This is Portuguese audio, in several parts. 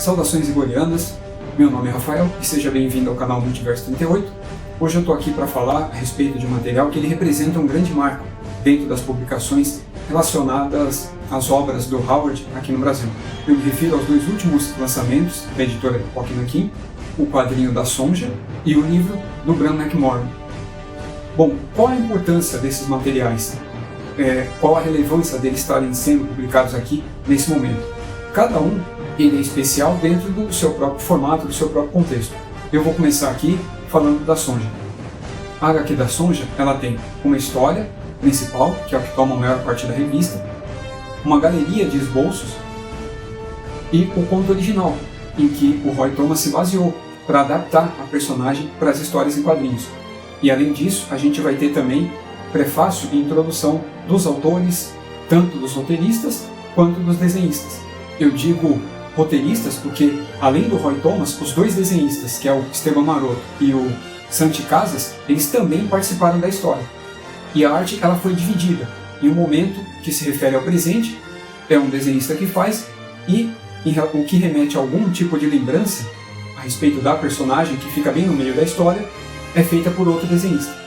Saudações igorianas, meu nome é Rafael e seja bem-vindo ao canal Multiverso 38. Hoje eu estou aqui para falar a respeito de um material que ele representa um grande marco dentro das publicações relacionadas às obras do Howard aqui no Brasil. Eu me refiro aos dois últimos lançamentos da editora Pipoca Nanquim, o quadrinho da Sonja e o livro do Bram McMorran. Bom, qual a importância desses materiais? Qual a relevância deles estarem sendo publicados aqui nesse momento? Cada um ele é especial dentro do seu próprio formato, do seu próprio contexto. Eu vou começar aqui falando da Sonja. A HQ da Sonja ela tem uma história principal, que é o que toma a maior parte da revista, uma galeria de esboços e o conto original, em que o Roy Thomas se baseou para adaptar a personagem para as histórias em quadrinhos. E além disso, a gente vai ter também prefácio e introdução dos autores, tanto dos roteiristas quanto dos desenhistas. Eu digo roteiristas porque, além do Roy Thomas, os dois desenhistas, que é o Esteban Maroto e o Santi Casas, eles também participaram da história. E a arte ela foi dividida. Em um momento que se refere ao presente, é um desenhista que faz, e o que remete a algum tipo de lembrança a respeito da personagem, que fica bem no meio da história, é feita por outro desenhista.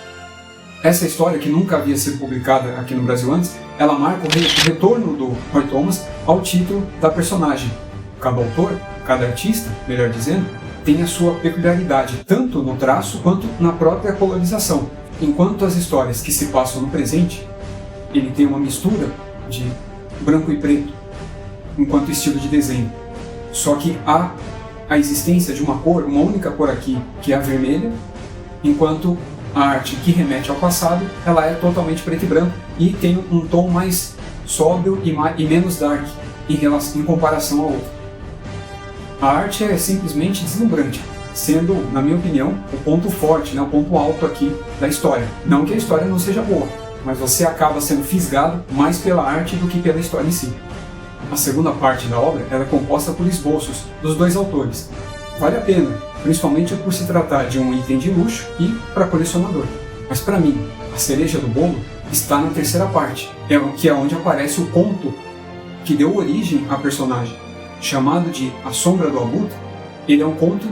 Essa história, que nunca havia sido publicada aqui no Brasil antes, ela marca o retorno do Roy Thomas ao título da personagem. Cada autor, cada artista, melhor dizendo, tem a sua peculiaridade, tanto no traço quanto na própria colorização. Enquanto as histórias que se passam no presente, ele tem uma mistura de branco e preto, enquanto estilo de desenho. Só que há a existência de uma cor, uma única cor aqui, que é a vermelha, enquanto a arte que remete ao passado, ela é totalmente preto e branco e tem um tom mais sóbrio e menos dark em comparação ao outro. A arte é simplesmente deslumbrante, sendo, na minha opinião, o ponto forte, o ponto alto aqui da história. Não que a história não seja boa, mas você acaba sendo fisgado mais pela arte do que pela história em si. A segunda parte da obra ela é composta por esboços dos dois autores. Vale a pena, principalmente por se tratar de um item de luxo e para colecionador. Mas para mim, a cereja do bolo está na terceira parte, que é onde aparece o conto que deu origem à personagem. Chamado de A Sombra do Abutre, ele é um conto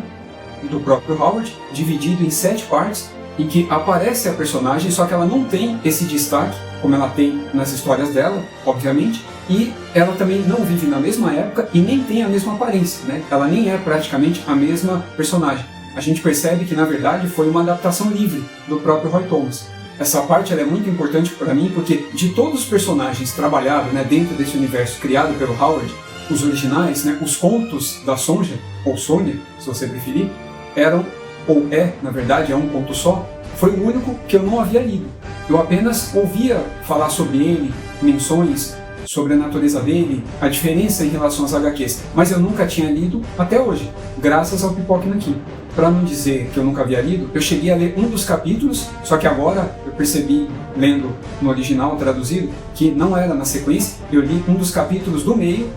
do próprio Howard, dividido em 7 partes, em que aparece a personagem, só que ela não tem esse destaque, como ela tem nas histórias dela, obviamente, e ela também não vive na mesma época e nem tem a mesma aparência, Ela nem é praticamente a mesma personagem. A gente percebe que, na verdade, foi uma adaptação livre do próprio Roy Thomas. Essa parte ela é muito importante para mim, porque de todos os personagens trabalhados dentro desse universo criado pelo Howard, os originais, os contos da Sonja, ou Sônia, se você preferir, eram, ou na verdade, é um conto só, foi o único que eu não havia lido. Eu apenas ouvia falar sobre ele, menções sobre a natureza dele, a diferença em relação às HQs, mas eu nunca tinha lido até hoje, graças ao Pipoca Nanquim. Para não dizer que eu nunca havia lido, eu cheguei a ler um dos capítulos, só que agora eu percebi, lendo no original traduzido, que não era na sequência. Eu li um dos capítulos do meio,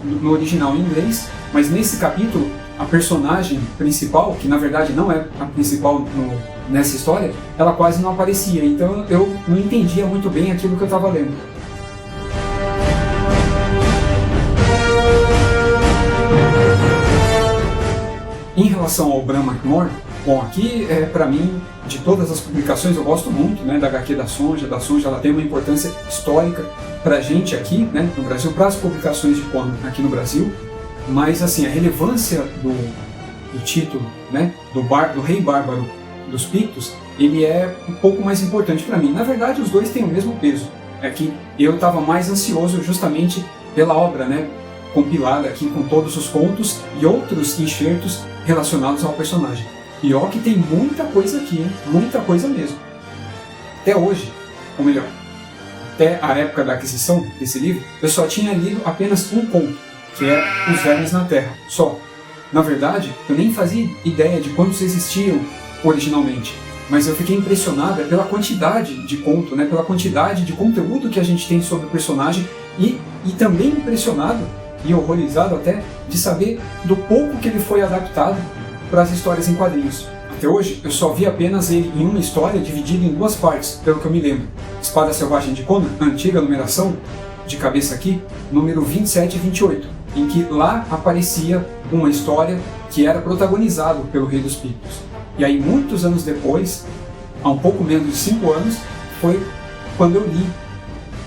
no original em inglês, mas nesse capítulo a personagem principal, que na verdade não é a principal nessa história, ela quase não aparecia, então eu não entendia muito bem aquilo que eu estava lendo. Em relação ao Bram McMorran, bom, aqui para mim, de todas as publicações, eu gosto muito da HQ da Sonja. Ela tem uma importância histórica para a gente aqui no Brasil, para as publicações de Conan aqui no Brasil, mas assim, a relevância do título, do Rei Bárbaro dos Pictos, ele é um pouco mais importante para mim. Na verdade, os dois têm o mesmo peso. É que eu estava mais ansioso justamente pela obra, compilada aqui com todos os contos e outros enxertos relacionados ao personagem. E ó que tem muita coisa aqui, muita coisa mesmo. Até hoje, ou melhor, até a época da aquisição desse livro, eu só tinha lido apenas um conto, que é Os Vermes na Terra, só. Na verdade, eu nem fazia ideia de quantos existiam originalmente, mas eu fiquei impressionado pela quantidade de conto, pela quantidade de conteúdo que a gente tem sobre o personagem e também impressionado e horrorizado até de saber do pouco que ele foi adaptado para as histórias em quadrinhos. Até hoje, eu só vi apenas ele em uma história dividida em 2 partes, pelo que eu me lembro. Espada Selvagem de Conan, a antiga numeração, de cabeça aqui, número 27 e 28. em que lá aparecia uma história que era protagonizada pelo Rei dos Pictos. E aí, muitos anos depois, há um pouco menos de 5 anos, foi quando eu li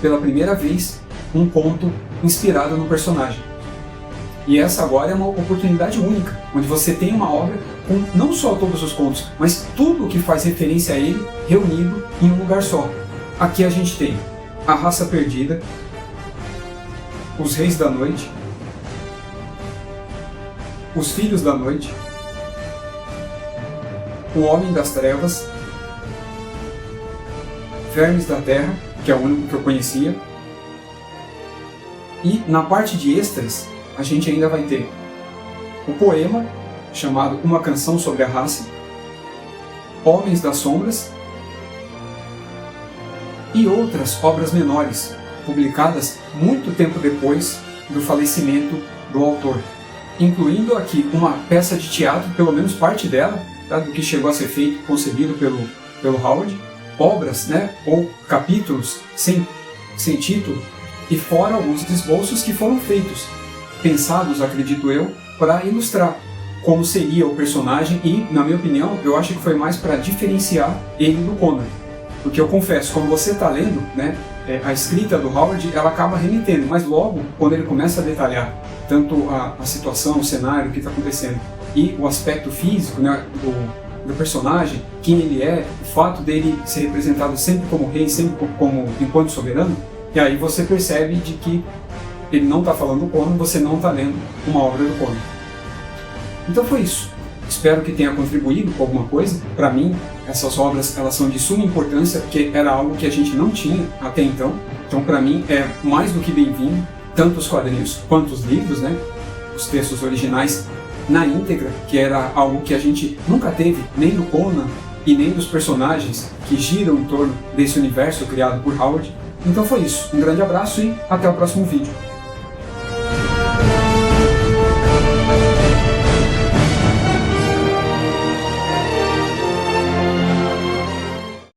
pela primeira vez um conto inspirado no personagem. E essa agora é uma oportunidade única, onde você tem uma obra com não só todos os contos, mas tudo o que faz referência a ele reunido em um lugar só. Aqui a gente tem A Raça Perdida, Os Reis da Noite, Os Filhos da Noite, O Homem das Trevas, Vermes da Terra, que é o único que eu conhecia, e na parte de extras a gente ainda vai ter o poema chamado Uma Canção sobre a Raça, Homens das Sombras e outras obras menores, publicadas muito tempo depois do falecimento do autor, incluindo aqui uma peça de teatro, pelo menos parte dela, tá, do que chegou a ser feito, concebido pelo Howard, obras, né, ou capítulos sem título, e fora alguns esboços que foram feitos, pensados, acredito eu, para ilustrar como seria o personagem e, na minha opinião, eu acho que foi mais para diferenciar ele do Conan. Porque eu confesso, quando você está lendo, né, a escrita do Howard, ela acaba remetendo, mas logo, quando ele começa a detalhar tanto a situação, o cenário, o que está acontecendo, e o aspecto físico, né, do personagem, quem ele é, o fato dele ser representado sempre como rei, sempre como enquanto soberano, e aí você percebe de que ele não está falando do Conan, você não está lendo uma obra do Conan. Então foi isso. Espero que tenha contribuído com alguma coisa. Para mim, essas obras elas são de suma importância, porque era algo que a gente não tinha até então. Então, para mim, é mais do que bem-vindo, tanto os quadrinhos quanto os livros, né? Os textos originais na íntegra, que era algo que a gente nunca teve, nem do Conan e nem dos personagens que giram em torno desse universo criado por Howard. Então foi isso. Um grande abraço e até o próximo vídeo.